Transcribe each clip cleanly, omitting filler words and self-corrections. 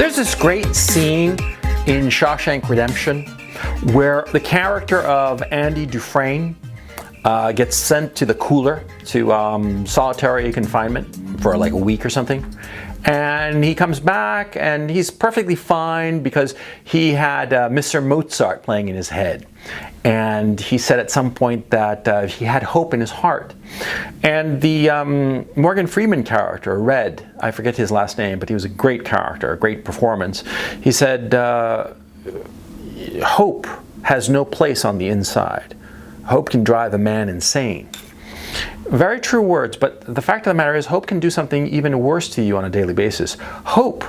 There's this great scene in Shawshank Redemption where the character of Andy Dufresne gets sent to the cooler, to solitary confinement for like a week or something. And he comes back and he's perfectly fine because he had Mr. Mozart playing in his head. And he said at some point that he had hope in his heart. And the Morgan Freeman character, Red, I forget his last name, but he was a great character, a great performance. He said, hope has no place on the inside. Hope can drive a man insane. Very true words, but the fact of the matter is hope can do something even worse to you on a daily basis. Hope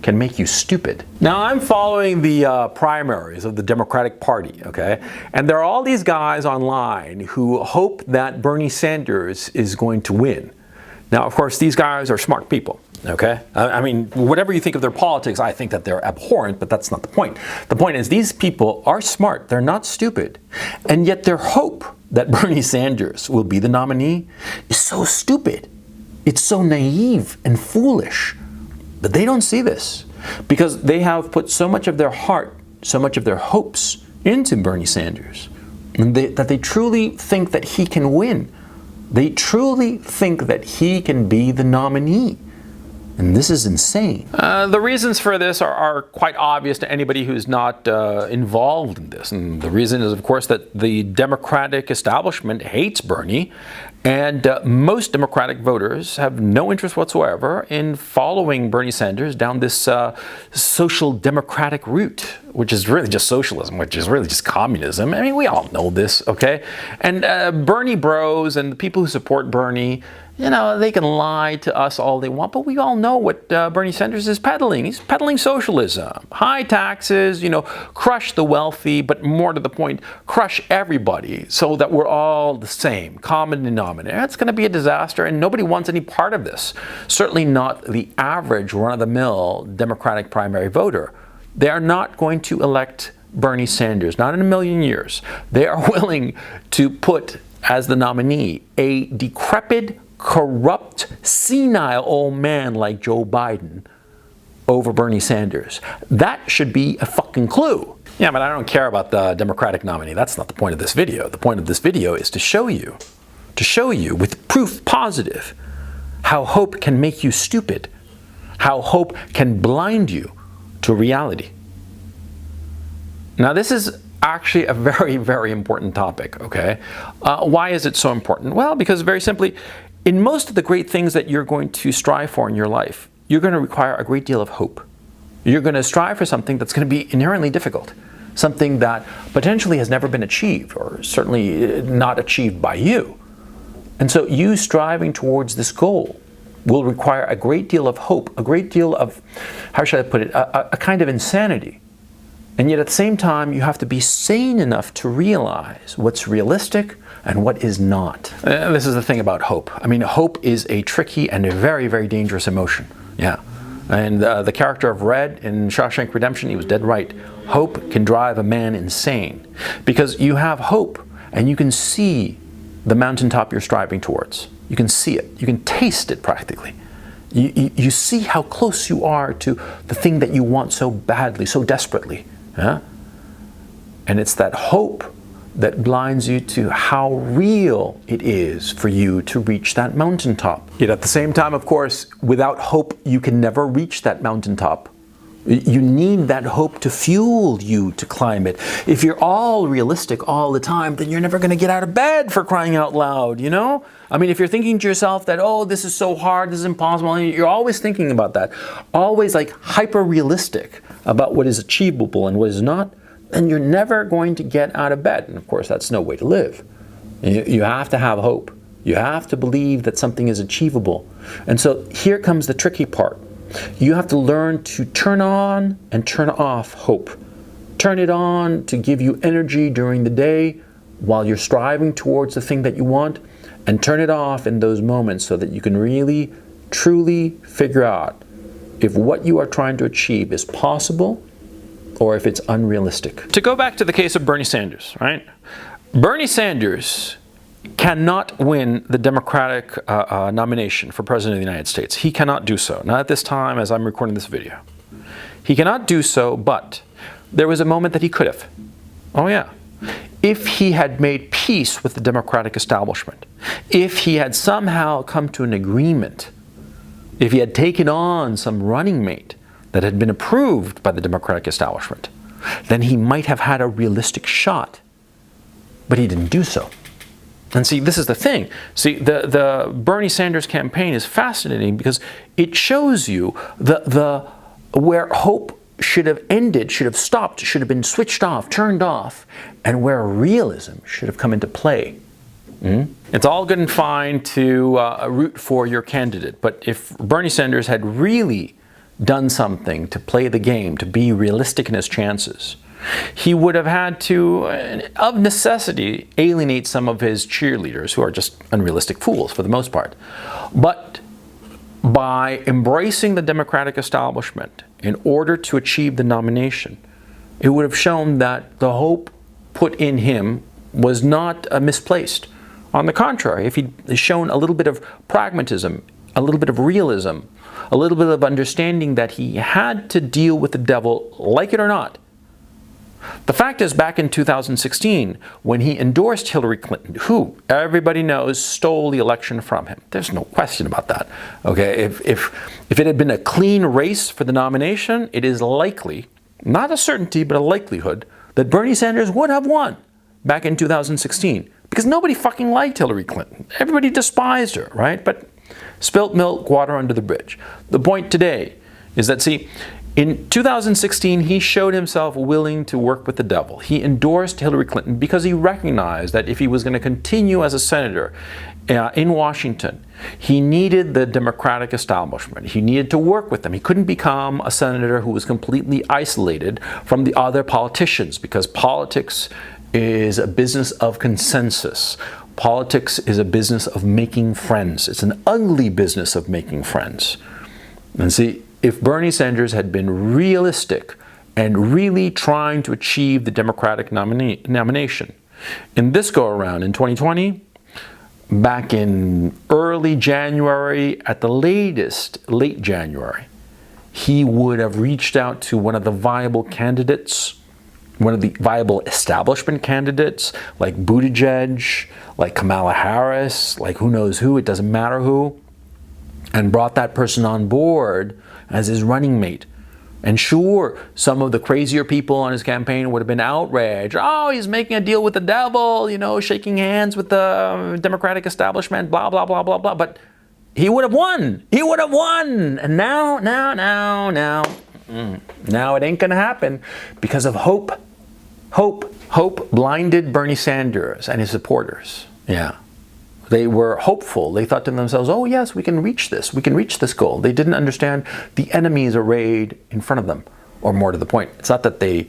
can make you stupid. Now, I'm following the primaries of the Democratic Party, okay? And there are all these guys online who hope that Bernie Sanders is going to win. Now, of course, these guys are smart people, okay? I mean, whatever you think of their politics, I think that they're abhorrent, but that's not the point. The point is these people are smart. They're not stupid. And yet their hope that Bernie Sanders will be the nominee is so stupid. It's so naive and foolish. But they don't see this because they have put so much of their heart, so much of their hopes into Bernie Sanders, and that they truly think that he can win. They truly think that he can be the nominee. And this is insane. The reasons for this are quite obvious to anybody who's not involved in this. And the reason is, of course, that the Democratic establishment hates Bernie. And most Democratic voters have no interest whatsoever in following Bernie Sanders down this social democratic route, which is really just socialism, which is really just communism. I mean, we all know this, okay? And Bernie bros and the people who support Bernie, you know, they can lie to us all they want, but we all know what Bernie Sanders is peddling. He's peddling socialism. High taxes, you know, crush the wealthy, but more to the point, crush everybody so that we're all the same, common denominator. It's going to be a disaster, and nobody wants any part of this. Certainly not the average run-of-the-mill Democratic primary voter. They are not going to elect Bernie Sanders, not in a million years. They are willing to put as the nominee a decrepit, corrupt, senile old man like Joe Biden over Bernie Sanders. That should be a fucking clue. Yeah, but I don't care about the Democratic nominee. That's not the point of this video. The point of this video is to show you with proof positive how hope can make you stupid, how hope can blind you to reality. Now, this is actually a very, very important topic, okay? Why is it so important? Well, because very simply, in most of the great things that you're going to strive for in your life, you're going to require a great deal of hope. You're going to strive for something that's going to be inherently difficult, something that potentially has never been achieved, or certainly not achieved by you. And so you striving towards this goal will require a great deal of hope, a great deal of, how should I put it, a kind of insanity. And yet at the same time, you have to be sane enough to realize what's realistic and what is not. This is the thing about hope. I mean, hope is a tricky and a very, very dangerous emotion. Yeah. And the character of Red in Shawshank Redemption, he was dead right. Hope can drive a man insane because you have hope and you can see the mountaintop you're striving towards. You can see it. You can taste it practically. You see how close you are to the thing that you want so badly, so desperately. Yeah? And it's that hope that blinds you to how real it is for you to reach that mountaintop. Yet at the same time, of course, without hope, you can never reach that mountaintop. You need that hope to fuel you to climb it. If you're all realistic all the time, then you're never going to get out of bed, for crying out loud, you know? I mean, if you're thinking to yourself that, oh, this is so hard, this is impossible, you're always thinking about that, always like hyper-realistic about what is achievable and what is not, then you're never going to get out of bed. And of course, that's no way to live. You have to have hope. You have to believe that something is achievable. And so here comes the tricky part. You have to learn to turn on and turn off hope. Turn it on to give you energy during the day while you're striving towards the thing that you want, and turn it off in those moments so that you can really, truly figure out if what you are trying to achieve is possible or if it's unrealistic. To go back to the case of Bernie Sanders, right? Bernie Sanders cannot win the Democratic nomination for President of the United States. He cannot do so. Not at this time as I'm recording this video. He cannot do so, but there was a moment that he could have. Oh yeah. If he had made peace with the Democratic establishment, if he had somehow come to an agreement, if he had taken on some running mate that had been approved by the Democratic establishment, then he might have had a realistic shot. But he didn't do so. And see, this is the thing. See, the Bernie Sanders campaign is fascinating because it shows you where hope should have ended, should have stopped, should have been switched off, turned off, and where realism should have come into play. It's all good and fine to root for your candidate, but if Bernie Sanders had really done something to play the game, to be realistic in his chances, he would have had to, of necessity, alienate some of his cheerleaders who are just unrealistic fools for the most part. But by embracing the Democratic establishment in order to achieve the nomination, it would have shown that the hope put in him was not misplaced. On the contrary, if he'd shown a little bit of pragmatism, a little bit of realism, a little bit of understanding that he had to deal with the devil, like it or not. The fact is, back in 2016, when he endorsed Hillary Clinton, who everybody knows stole the election from him, there's no question about that. Okay, if it had been a clean race for the nomination, it is likely, not a certainty, but a likelihood, that Bernie Sanders would have won back in 2016. Because nobody fucking liked Hillary Clinton. Everybody despised her, right? But spilt milk, water under the bridge. The point today is that, see, in 2016, he showed himself willing to work with the devil. He endorsed Hillary Clinton because he recognized that if he was going to continue as a senator in Washington, he needed the Democratic establishment. He needed to work with them. He couldn't become a senator who was completely isolated from the other politicians, because politics is a business of consensus. Politics is a business of making friends. It's an ugly business of making friends. And see, if Bernie Sanders had been realistic and really trying to achieve the Democratic nomination, in this go-around in 2020, back in early January, at the latest, late January, he would have reached out to one of the viable candidates, one of the viable establishment candidates, like Buttigieg, like Kamala Harris, like who knows who, it doesn't matter who, and brought that person on board as his running mate. And sure, some of the crazier people on his campaign would have been outraged. Oh, he's making a deal with the devil, you know, shaking hands with the Democratic establishment, blah, blah, blah, blah, blah. But he would have won. He would have won. And now it ain't going to happen because of hope. Hope blinded Bernie Sanders and his supporters. Yeah. They were hopeful. They thought to themselves, oh yes, we can reach this. We can reach this goal. They didn't understand the enemies arrayed in front of them. Or more to the point, it's not that they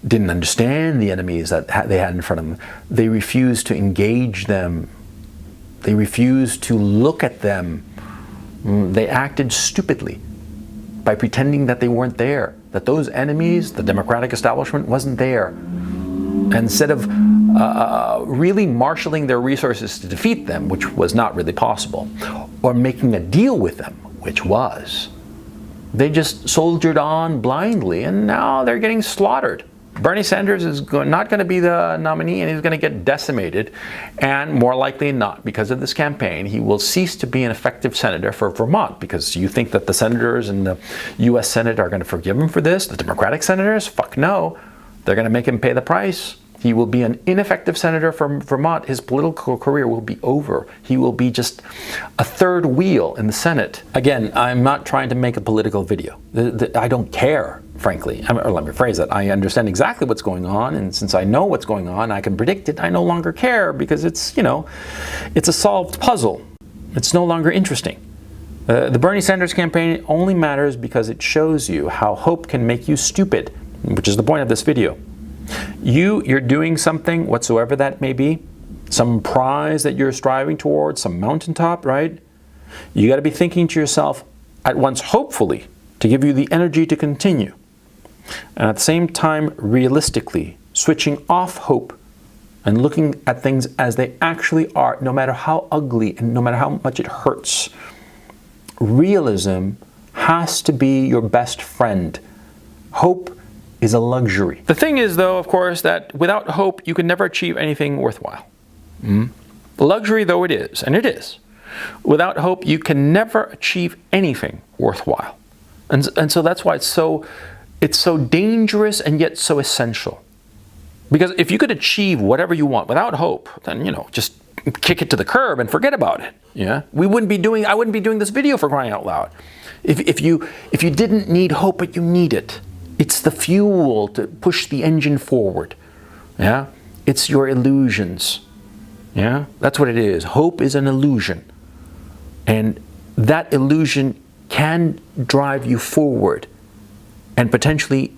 didn't understand the enemies that they had in front of them. They refused to engage them. They refused to look at them. They acted stupidly by pretending that they weren't there, that those enemies, the Democratic establishment, wasn't there. Instead of really marshaling their resources to defeat them, which was not really possible, or making a deal with them, which was, they just soldiered on blindly, and now they're getting slaughtered. Bernie Sanders is not going to be the nominee, and he's going to get decimated, and more likely than not, because of this campaign, he will cease to be an effective senator for Vermont. Because you think that the senators in the U.S. Senate are going to forgive him for this? The Democratic senators? Fuck no. They're going to make him pay the price. He will be an ineffective senator from Vermont. His political career will be over. He will be just a third wheel in the Senate. Again, I'm not trying to make a political video. I don't care, frankly. Or let me phrase that. I understand exactly what's going on, and since I know what's going on, I can predict it. I no longer care because it's, you know, it's a solved puzzle. It's no longer interesting. The Bernie Sanders campaign only matters because it shows you how hope can make you stupid, which is the point of this video. You're doing something, whatsoever that may be, some prize that you're striving towards, some mountaintop, right? You got to be thinking to yourself at once, hopefully, to give you the energy to continue, and at the same time, realistically, switching off hope and looking at things as they actually are, no matter how ugly and no matter how much it hurts. Realism has to be your best friend. Hope is a luxury. The thing is, though, of course, that without hope, you can never achieve anything worthwhile. Luxury though it is, and it is, without hope, you can never achieve anything worthwhile. And so that's why it's so dangerous and yet so essential. Because if you could achieve whatever you want without hope, then, just kick it to the curb and forget about it. Yeah, I wouldn't be doing this video, for crying out loud. If you didn't need hope, but you need it. It's the fuel to push the engine forward. Yeah, it's your illusions. Yeah, that's what it is. Hope is an illusion, and that illusion can drive you forward and potentially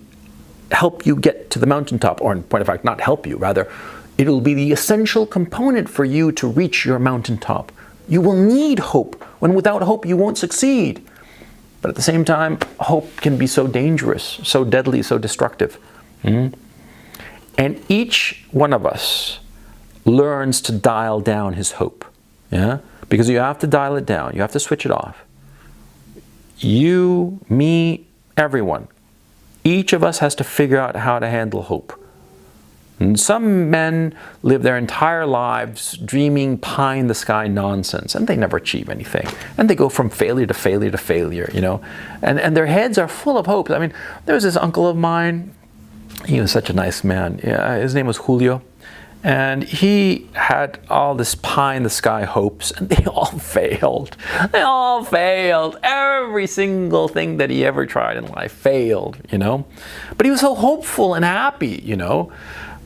help you get to the mountaintop, or in point of fact, not help you, rather, it'll be the essential component for you to reach your mountaintop. You will need hope, when without hope you won't succeed. But at the same time, hope can be so dangerous, so deadly, so destructive. And each one of us learns to dial down his hope. Yeah? Because you have to dial it down. You have to switch it off. You, me, everyone. Each of us has to figure out how to handle hope. And some men live their entire lives dreaming pie-in-the-sky nonsense, and they never achieve anything. And they go from failure to failure to failure, And their heads are full of hope. I mean, there was this uncle of mine. He was such a nice man. Yeah, his name was Julio. And he had all this pie-in-the-sky hopes, and they all failed. They all failed. Every single thing that he ever tried in life failed, But he was so hopeful and happy,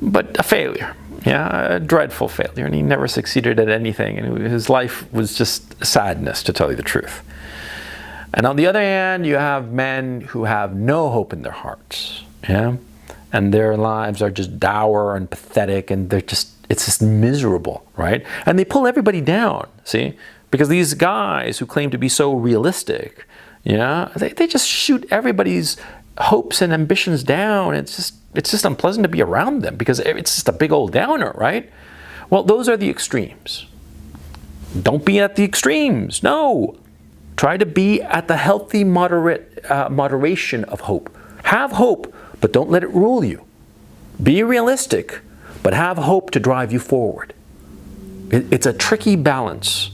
But a failure, a dreadful failure, and he never succeeded at anything, and his life was just sadness, to tell you the truth. And on the other hand, you have men who have no hope in their hearts, and their lives are just dour and pathetic, and it's just miserable, right? And they pull everybody down, see? Because these guys who claim to be so realistic, they just shoot everybody's hopes and ambitions down. It's just unpleasant to be around them because it's just a big old downer, right? Well, those are the extremes. Don't be at the extremes. No. Try to be at the healthy moderation of hope. Have hope, but don't let it rule you. Be realistic, but have hope to drive you forward. It's a tricky balance.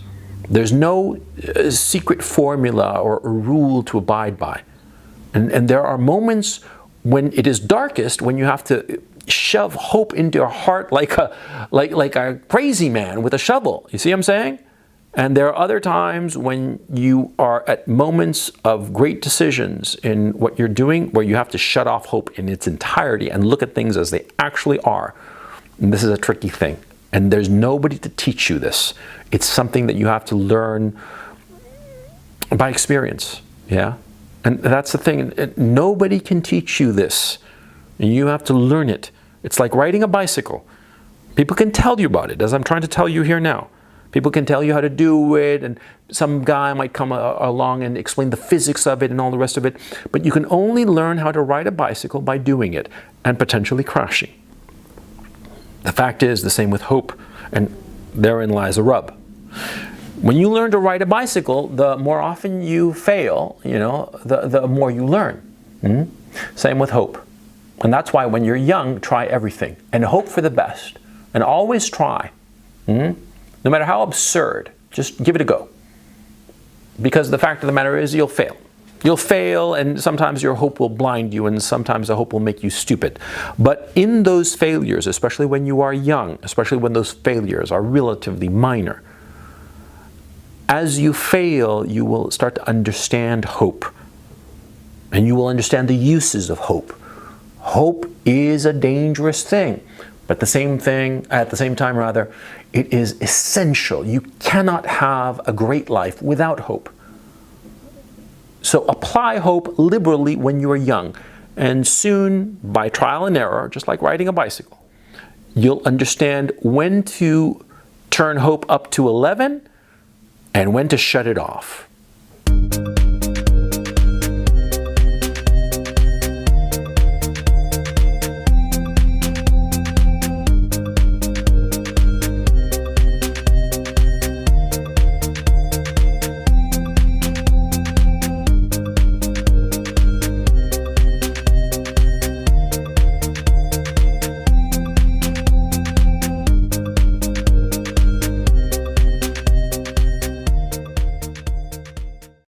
There's no secret formula or rule to abide by. And there are moments when it is darkest, when you have to shove hope into your heart like a crazy man with a shovel. You see what I'm saying? And there are other times when you are at moments of great decisions in what you're doing, where you have to shut off hope in its entirety and look at things as they actually are. And this is a tricky thing. And there's nobody to teach you this. It's something that you have to learn by experience. Yeah? And that's the thing. Nobody can teach you this. You have to learn it. It's like riding a bicycle. People can tell you about it, as I'm trying to tell you here now. People can tell you how to do it, and some guy might come along and explain the physics of it and all the rest of it. But you can only learn how to ride a bicycle by doing it and potentially crashing. The fact is the same with hope, and therein lies a rub. When you learn to ride a bicycle, the more often you fail, the more you learn. Same with hope. And that's why when you're young, try everything and hope for the best. And always try. No matter how absurd, just give it a go. Because the fact of the matter is you'll fail. You'll fail, and sometimes your hope will blind you, and sometimes the hope will make you stupid. But in those failures, especially when you are young, especially when those failures are relatively minor, as you fail, you will start to understand hope. And you will understand the uses of hope. Hope is a dangerous thing. But at the same time, it is essential. You cannot have a great life without hope. So apply hope liberally when you are young. And soon, by trial and error, just like riding a bicycle, you'll understand when to turn hope up to 11 and when to shut it off.